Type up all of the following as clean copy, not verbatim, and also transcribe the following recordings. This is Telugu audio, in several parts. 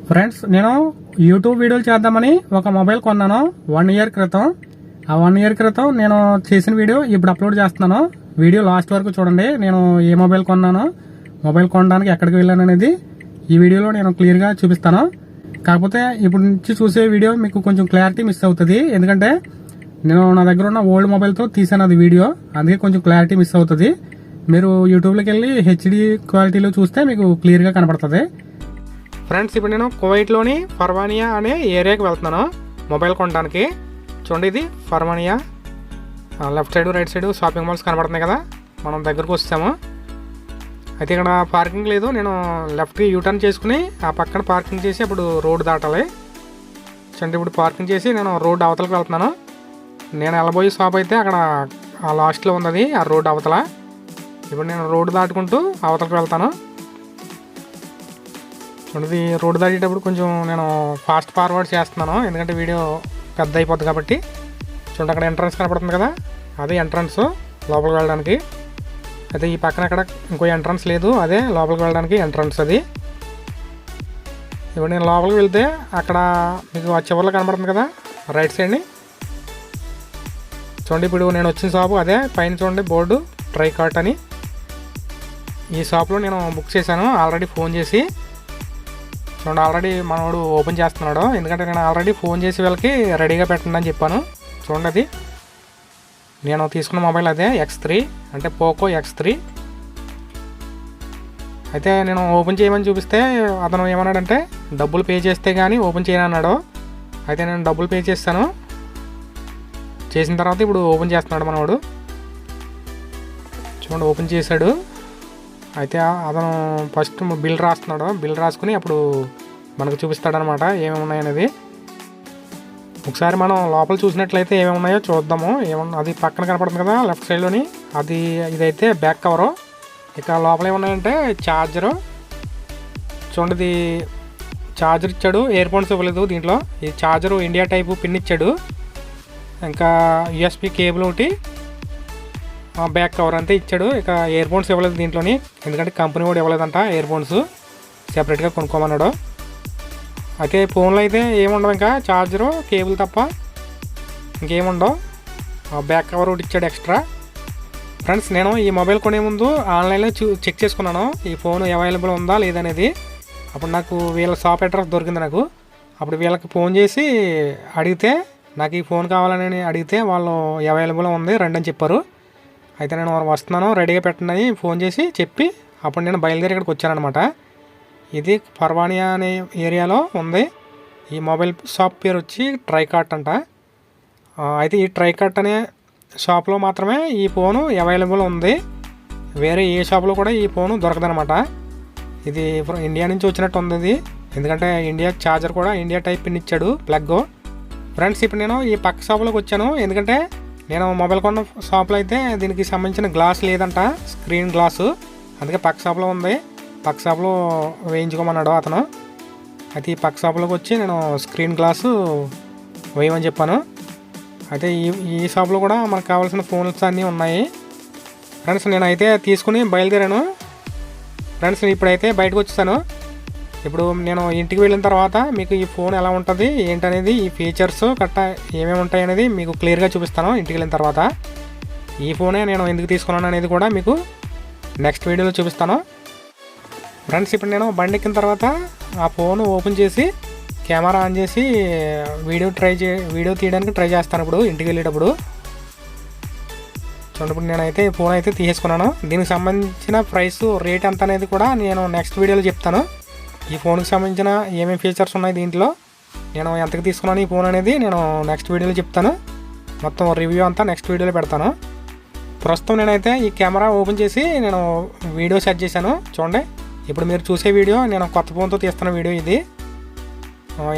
ఫ్రెండ్స్, నేను యూట్యూబ్ వీడియోలు చేద్దామని ఒక మొబైల్ కొన్నాను 1 ఇయర్ క్రితం. ఆ 1 ఇయర్ క్రితం నేను చేసిన వీడియో ఇప్పుడు అప్లోడ్ చేస్తున్నాను. వీడియో లాస్ట్ వరకు చూడండి. నేను ఏ మొబైల్ కొన్నాను, మొబైల్ కొనడానికి ఎక్కడికి వెళ్ళాను అనేది ఈ వీడియోలో నేను క్లియర్గా చూపిస్తాను. కాకపోతే ఇప్పుడు నుంచి చూసే వీడియో మీకు కొంచెం క్లారిటీ మిస్ అవుతుంది. ఎందుకంటే నేను నా దగ్గర ఉన్న ఓల్డ్ మొబైల్తో తీసాను అది వీడియో, అందుకే కొంచెం క్లారిటీ మిస్ అవుతుంది. మీరు యూట్యూబ్లోకి వెళ్ళి హెచ్డి క్వాలిటీలో చూస్తే మీకు క్లియర్గా కనపడుతుంది. ఫ్రెండ్స్, ఇప్పుడు నేను కువైట్లోని ఫర్వానియా అనే ఏరియాకి వెళ్తున్నాను మొబైల్ కొనడానికి. చూడండి, ఇది Farwaniya. Left side right side shopping malls కనబడుతున్నాయి కదా. మనం దగ్గరకు వస్తాము. అయితే ఇక్కడ పార్కింగ్ లేదు. నేను లెఫ్ట్కి యూటర్న్ చేసుకుని ఆ పక్కన పార్కింగ్ చేసి అప్పుడు రోడ్ దాటాలి. చూడండి, ఇప్పుడు పార్కింగ్ చేసి నేను రోడ్ అవతలకి వెళ్తున్నాను. నేను వెళ్ళబోయే షాప్ అయితే అక్కడ ఆ లాస్ట్లో ఉన్నది, ఆ రోడ్ అవతల. ఇప్పుడు నేను రోడ్ దాటుకుంటూ అవతలకి వెళ్తాను. చూడండి, రోడ్డు దాటేటప్పుడు కొంచెం నేను ఫాస్ట్ ఫార్వర్డ్ చేస్తున్నాను, ఎందుకంటే వీడియో పెద్ద అయిపోద్ది కాబట్టి. చూడండి, అక్కడ ఎంట్రన్స్ కనపడుతుంది కదా, అదే ఎంట్రన్స్ లోపలికి వెళ్ళడానికి. అయితే ఈ పక్కన అక్కడ ఇంకో ఎంట్రన్స్ లేదు, అదే లోపలికి వెళ్ళడానికి ఎంట్రన్స్ అది. ఇప్పుడు నేను లోపలికి వెళ్తే అక్కడ మీకు ఆ చివరిలో కనపడుతుంది కదా రైట్ సైడ్ని. చూడండి, ఇప్పుడు నేను వచ్చిన షాపు అదే. పైన చూడండి బోర్డు ట్రైకార్ట్ అని. ఈ షాప్లో నేను బుక్ చేశాను ఆల్రెడీ ఫోన్ చేసి. చూడండి, ఆల్రెడీ మనోడు ఓపెన్ చేస్తున్నాడు, ఎందుకంటే నేను ఆల్రెడీ ఫోన్ చేసి వీళ్ళకి రెడీగా పెట్టండి అని చెప్పాను. చూడండి, అది నేను తీసుకున్న మొబైల్ అదే X3, అంటే పోకో X3. అయితే నేను ఓపెన్ చేయమని చూపిస్తే అతను ఏమన్నాడంటే డబ్బులు పే చేస్తే కానీ ఓపెన్ చేయను అన్నాడు. అయితే నేను డబ్బులు పే చేస్తాను. చేసిన తర్వాత ఇప్పుడు ఓపెన్ చేస్తున్నాడు మనవాడు. చూడండి, ఓపెన్ చేశాడు. అయితే అతను ఫస్ట్ బిల్ రాస్తున్నాడు. బిల్ రాసుకుని అప్పుడు మనకు చూపిస్తాడనమాట ఏమేమి ఉన్నాయనేది. ఒకసారి మనం లోపల చూసినట్లయితే ఏమేమి ఉన్నాయో చూద్దాము. అది పక్కన కనపడుతుంది కదా లెఫ్ట్ సైడ్లోని, అది ఇదైతే బ్యాక్ కవరు. ఇక లోపల ఏమున్నాయంటే ఛార్జరు. చూడండి, ఇది ఛార్జర్ ఇచ్చాడు, ఇయర్ ఫోన్స్ ఇవ్వలేదు దీంట్లో. ఈ ఛార్జరు ఇండియా టైపు పిన్ ఇచ్చాడు. ఇంకా USB కేబుల్ ఒకటి, బ్యాక్ కవర్ అంతే ఇచ్చాడు. ఇక ఇయర్ ఫోన్స్ ఇవ్వలేదు దీంట్లోని, ఎందుకంటే కంపెనీ కూడా ఇవ్వలేదంట ఇయర్ ఫోన్స్, సెపరేట్గా కొనుక్కోమన్నాడు. అయితే ఫోన్లో అయితే ఏముండవు, ఇంకా ఛార్జరు కేబుల్ తప్ప ఇంకేముండవు. బ్యాక్ కవర్ ఒకటి ఇచ్చాడు ఎక్స్ట్రా. ఫ్రెండ్స్, నేను ఈ మొబైల్ కొనే ముందు ఆన్లైన్లో చెక్ చేసుకున్నాను ఈ ఫోన్ అవైలబుల్ ఉందా లేదనేది. అప్పుడు నాకు వీళ్ళ షాప్ అడ్రస్ దొరికింది నాకు. అప్పుడు వీళ్ళకి ఫోన్ చేసి అడిగితే, నాకు ఈ ఫోన్ కావాలని అడిగితే వాళ్ళు అవైలబుల్ ఉంది రండి అని చెప్పారు. అయితే నేను వస్తున్నాను రెడీగా పెట్టండి అని ఫోన్ చేసి చెప్పి అప్పుడు నేను బయలుదేరి ఇక్కడికి వచ్చానమాట. ఇది ఫర్వానియా అనే ఏరియాలో ఉంది. ఈ మొబైల్ షాప్ పేరు వచ్చి ట్రైకార్ట్ అంట. అయితే ఈ ట్రైకార్ట్ అనే షాప్లో మాత్రమే ఈ ఫోను అవైలబుల్ ఉంది. వేరే ఏ షాప్లో కూడా ఈ ఫోను దొరకదనమాట. ఇది ఇండియా నుంచి వచ్చినట్టు ఉంది ఇది, ఎందుకంటే ఇండియా ఛార్జర్ కూడా ఇండియా టైప్ పిన్ ఇచ్చాడు ప్లగ్. ఫ్రెండ్స్, ఇప్పుడు నేను ఈ పక్క షాప్లోకి వచ్చాను, ఎందుకంటే నేను మొబైల్ కొన్న షాప్లో అయితే దీనికి సంబంధించిన గ్లాస్ లేదంట, స్క్రీన్ గ్లాసు. అందుకే పక్క షాప్లో ఉంది, పక్క షాప్లో వేయించుకోమన్నాడు అతను. అయితే ఈ పక్క షాప్లోకి వచ్చి నేను స్క్రీన్ గ్లాసు వేయమని చెప్పాను. అయితే ఈ షాప్లో కూడా మనకు కావాల్సిన ఫోన్స్ అన్నీ ఉన్నాయి. ఫ్రెండ్స్, నేనైతే తీసుకుని బయలుదేరాను. ఫ్రెండ్స్, ఇప్పుడైతే బయటకు వచ్చేసాను. ఇప్పుడు నేను ఇంటికి వెళ్ళిన తర్వాత మీకు ఈ ఫోన్ ఎలా ఉంటుంది ఏంటనేది, ఈ ఫీచర్స్ కట్ట ఏమేమి ఉంటాయి అనేది మీకు క్లియర్గా చూపిస్తాను ఇంటికి వెళ్ళిన తర్వాత. ఈ ఫోనే నేను ఎందుకు తీసుకున్నాను అనేది కూడా మీకు నెక్స్ట్ వీడియోలో చూపిస్తాను. ఫ్రెండ్స్, ఇప్పుడు నేను బండి ఎక్కిన తర్వాత ఆ ఫోన్ ఓపెన్ చేసి కెమెరా ఆన్ చేసి వీడియో తీయడానికి ట్రై చేస్తాను ఇప్పుడు ఇంటికి వెళ్ళేటప్పుడు. చూడండి, ఇప్పుడు నేనైతే ఫోన్ అయితే తీసేసుకున్నాను. దీనికి సంబంధించిన ప్రైస్ రేట్ ఎంత అనేది కూడా నేను నెక్స్ట్ వీడియోలో చెప్తాను. ఈ ఫోన్కి సంబంధించిన ఏమేమి ఫీచర్స్ ఉన్నాయి దీంట్లో, నేను ఎంతకు తీసుకున్నాను ఈ ఫోన్ అనేది నేను నెక్స్ట్ వీడియోలో చెప్తాను. మొత్తం రివ్యూ అంతా నెక్స్ట్ వీడియోలో పెడతాను. ప్రస్తుతం నేనైతే ఈ కెమెరా ఓపెన్ చేసి నేను వీడియో సెట్ చేశాను. చూడండి, ఇప్పుడు మీరు చూసే వీడియో నేను కొత్త ఫోన్తో తీస్తున్న వీడియో ఇది.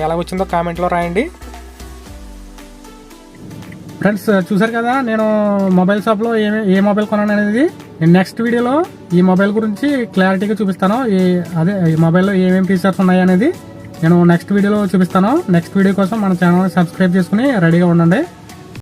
ఎలా వచ్చిందో కామెంట్లో రాయండి. ఫ్రెండ్స్, చూసారు కదా నేను మొబైల్ షాప్లో ఏ మొబైల్ కొన్నాను అనేది. నేను నెక్స్ట్ వీడియోలో ఈ మొబైల్ గురించి క్లారిటీగా చూపిస్తాను. ఈ మొబైల్లో ఏమేమి ఫీచర్స్ ఉన్నాయి అనేది నేను నెక్స్ట్ వీడియోలో చూపిస్తాను. నెక్స్ట్ వీడియో కోసం మన ఛానల్ని సబ్స్క్రైబ్ చేసుకుని రెడీగా ఉండండి.